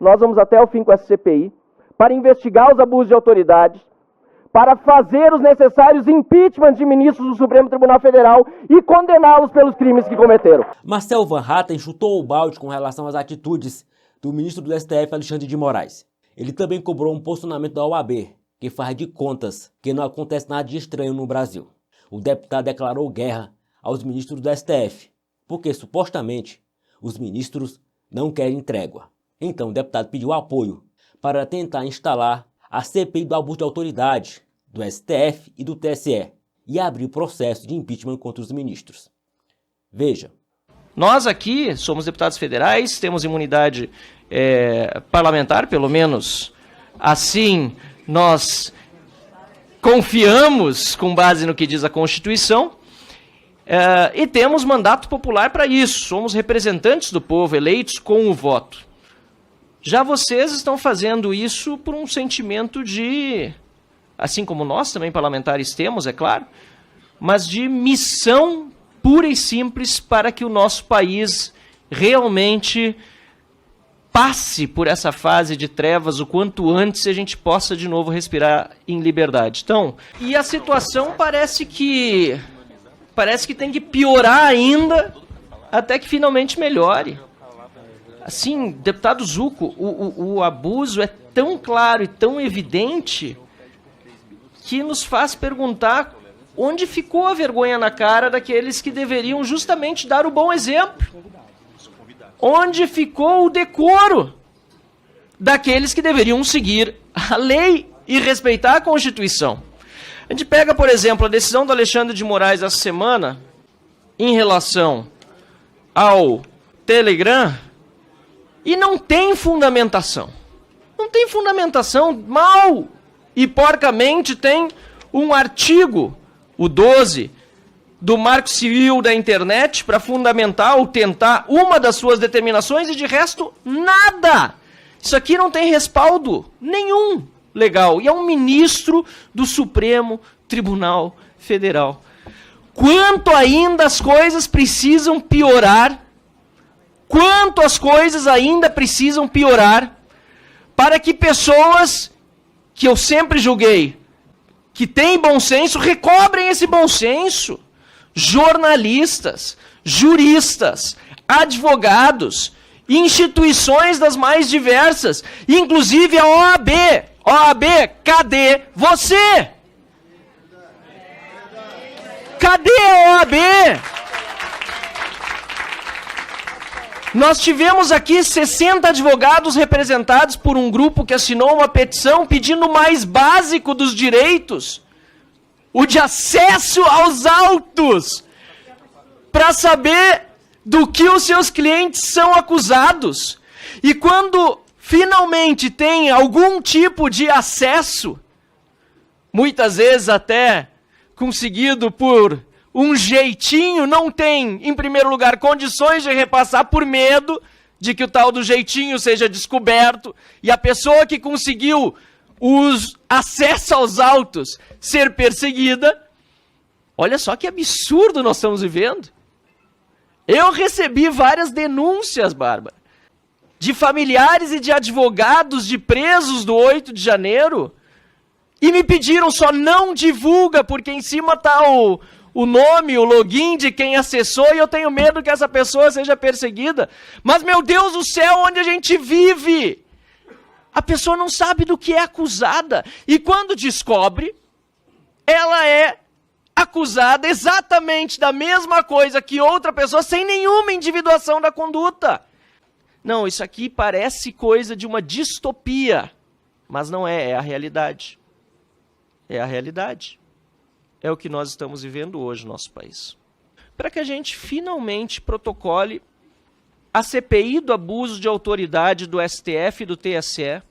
nós vamos até o fim com essa CPI, para investigar os abusos de autoridade, para fazer os necessários impeachment de ministros do Supremo Tribunal Federal e condená-los pelos crimes que cometeram. Marcel Van Hatten chutou o balde com relação às atitudes do ministro do STF, Alexandre de Moraes. Ele também cobrou um posicionamento da OAB, que faz de contas que não acontece nada de estranho no Brasil. O deputado declarou guerra aos ministros do STF, porque supostamente os ministros não querem trégua. Então o deputado pediu apoio para tentar instalar a CPI do abuso de autoridade do STF e do TSE e abrir o processo de impeachment contra os ministros. Veja. Nós aqui somos deputados federais, temos imunidade parlamentar, pelo menos assim nós confiamos com base no que diz a Constituição, e temos mandato popular para isso, somos representantes do povo eleitos com o voto. Já vocês estão fazendo isso por um sentimento de, assim como nós também parlamentares temos, é claro, mas de missão pura e simples para que o nosso país realmente passe por essa fase de trevas o quanto antes e a gente possa de novo respirar em liberdade. Então, e a situação parece que tem que piorar ainda até que finalmente melhore. Assim, deputado Zucco, o abuso é tão claro e tão evidente que nos faz perguntar onde ficou a vergonha na cara daqueles que deveriam justamente dar o bom exemplo. Onde ficou o decoro daqueles que deveriam seguir a lei e respeitar a Constituição. A gente pega, por exemplo, a decisão do Alexandre de Moraes essa semana em relação ao Telegram, e não tem fundamentação. Não tem fundamentação. Mal e porcamente tem um artigo, o 12, do Marco Civil da Internet, para fundamentar ou tentar uma das suas determinações, e de resto, nada. Isso aqui não tem respaldo nenhum legal. E é um ministro do Supremo Tribunal Federal. Quanto ainda as coisas precisam piorar, quanto as coisas ainda precisam piorar para que pessoas que eu sempre julguei que têm bom senso recobrem esse bom senso. Jornalistas, juristas, advogados, instituições das mais diversas, inclusive a OAB. OAB, cadê você? Cadê a OAB? Nós tivemos aqui 60 advogados representados por um grupo que assinou uma petição pedindo o mais básico dos direitos, o de acesso aos autos, para saber do que os seus clientes são acusados. E quando finalmente tem algum tipo de acesso, muitas vezes até conseguido por um jeitinho, não tem, em primeiro lugar, condições de repassar por medo de que o tal do jeitinho seja descoberto, e a pessoa que conseguiu o acesso aos autos ser perseguida. Olha só que absurdo nós estamos vivendo. Eu recebi várias denúncias, Bárbara, de familiares e de advogados de presos do 8 de janeiro, e me pediram só não divulga, porque em cima está o nome, o login de quem acessou, e eu tenho medo que essa pessoa seja perseguida. Mas, meu Deus do céu, onde a gente vive? A pessoa não sabe do que é acusada. E quando descobre, ela é acusada exatamente da mesma coisa que outra pessoa, sem nenhuma individuação da conduta. Não, isso aqui parece coisa de uma distopia. Mas não é, é a realidade. É a realidade. É o que nós estamos vivendo hoje no nosso país. Para que a gente finalmente protocole a CPI do abuso de autoridade do STF e do TSE,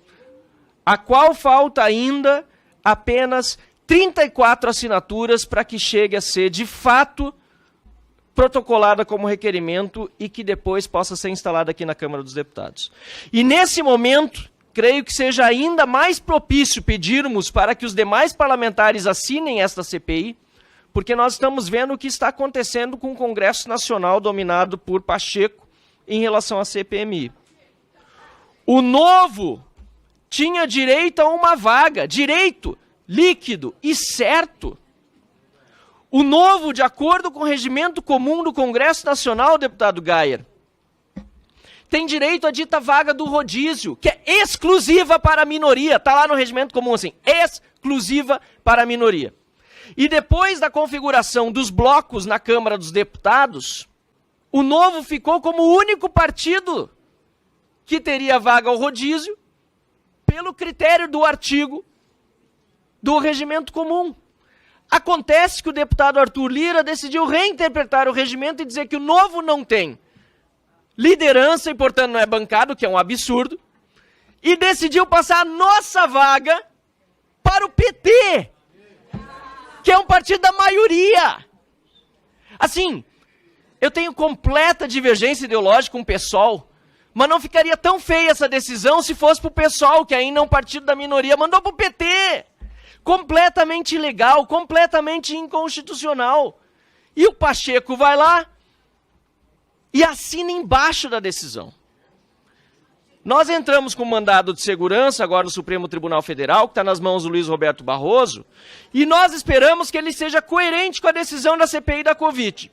a qual falta ainda apenas 34 assinaturas para que chegue a ser, de fato, protocolada como requerimento e que depois possa ser instalada aqui na Câmara dos Deputados. E nesse momento, creio que seja ainda mais propício pedirmos para que os demais parlamentares assinem esta CPI, porque nós estamos vendo o que está acontecendo com o Congresso Nacional dominado por Pacheco em relação à CPMI. O Novo tinha direito a uma vaga, direito líquido e certo. O Novo, de acordo com o regimento comum do Congresso Nacional, deputado Gayer, tem direito à dita vaga do rodízio, que é exclusiva para a minoria. Está lá no regimento comum assim, exclusiva para a minoria. E depois da configuração dos blocos na Câmara dos Deputados, o Novo ficou como o único partido que teria vaga ao rodízio pelo critério do artigo do regimento comum. Acontece que o deputado Arthur Lira decidiu reinterpretar o regimento e dizer que o Novo não tem liderança e, portanto, não é bancado, que é um absurdo, e decidiu passar a nossa vaga para o PT, que é um partido da maioria. Assim, eu tenho completa divergência ideológica com o PSOL, mas não ficaria tão feia essa decisão se fosse para o PSOL, que ainda é um partido da minoria, mandou para o PT. Completamente ilegal, completamente inconstitucional. E o Pacheco vai lá e assina embaixo da decisão. Nós entramos com mandado de segurança agora no Supremo Tribunal Federal, que está nas mãos do Luiz Roberto Barroso, e nós esperamos que ele seja coerente com a decisão da CPI da Covid.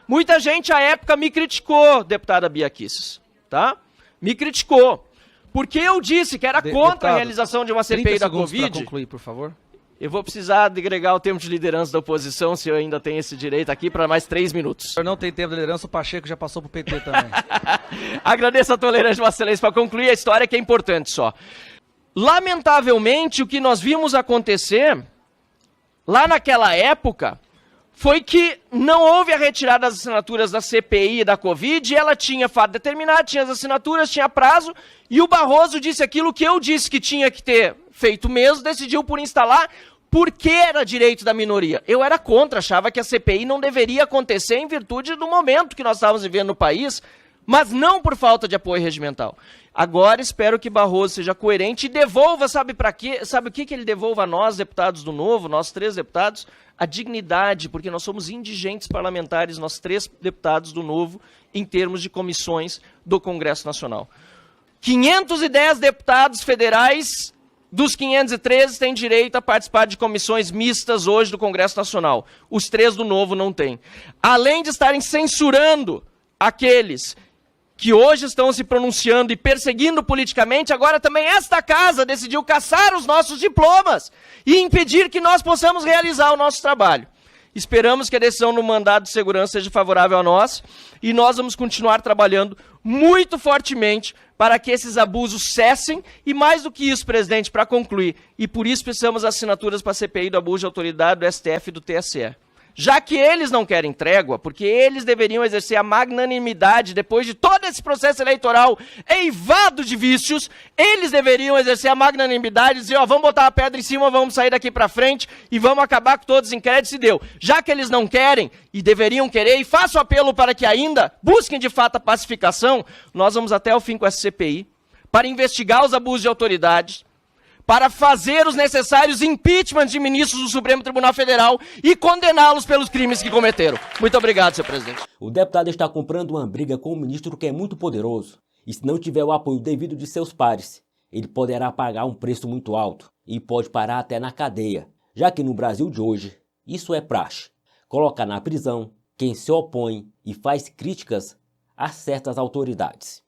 Muita gente, à época, me criticou, deputada Bia Kicis, tá? Me criticou. Porque eu disse que era contra a realização de uma CPI da Covid. Para concluir, por favor. Eu vou precisar de agregar o tempo de liderança da oposição, se eu ainda tenho esse direito aqui, para mais 3 minutos. O senhor não tem tempo de liderança, o Pacheco já passou para o PT também. Agradeço a tolerância de Vossa Excelência para concluir a história, que é importante só. Lamentavelmente, o que nós vimos acontecer, lá naquela época, foi que não houve a retirada das assinaturas da CPI da Covid, ela tinha fato determinado, tinha as assinaturas, tinha prazo, e o Barroso disse aquilo que eu disse que tinha que ter feito mesmo, decidiu por instalar, porque era direito da minoria. Eu era contra, achava que a CPI não deveria acontecer em virtude do momento que nós estávamos vivendo no país, mas não por falta de apoio regimental. Agora espero que Barroso seja coerente e devolva, sabe para quê? Sabe o que ele devolva a nós, deputados do Novo, nós 3 deputados? A dignidade, porque nós somos indigentes parlamentares, nós 3 deputados do Novo, em termos de comissões do Congresso Nacional. 510 deputados federais dos 513 têm direito a participar de comissões mistas hoje do Congresso Nacional. Os 3 do Novo não têm. Além de estarem censurando aqueles que hoje estão se pronunciando e perseguindo politicamente, agora também esta casa decidiu caçar os nossos diplomas e impedir que nós possamos realizar o nosso trabalho. Esperamos que a decisão no mandado de segurança seja favorável a nós e nós vamos continuar trabalhando muito fortemente para que esses abusos cessem e, mais do que isso, presidente, para concluir, e por isso precisamos de assinaturas para a CPI do abuso de autoridade do STF e do TSE. Já que eles não querem trégua, porque eles deveriam exercer a magnanimidade depois de todo esse processo eleitoral eivado de vícios, eles deveriam exercer a magnanimidade e dizer, ó, vamos botar a pedra em cima, vamos sair daqui para frente e vamos acabar com todos os inquéritos e deu. Já que eles não querem e deveriam querer, e faço apelo para que ainda busquem de fato a pacificação, nós vamos até o fim com essa CPI, para investigar os abusos de autoridades, para fazer os necessários impeachment de ministros do Supremo Tribunal Federal e condená-los pelos crimes que cometeram. Muito obrigado, senhor presidente. O deputado está comprando uma briga com um ministro que é muito poderoso, e se não tiver o apoio devido de seus pares, ele poderá pagar um preço muito alto e pode parar até na cadeia, já que no Brasil de hoje, isso é praxe. Colocar na prisão quem se opõe e faz críticas a certas autoridades.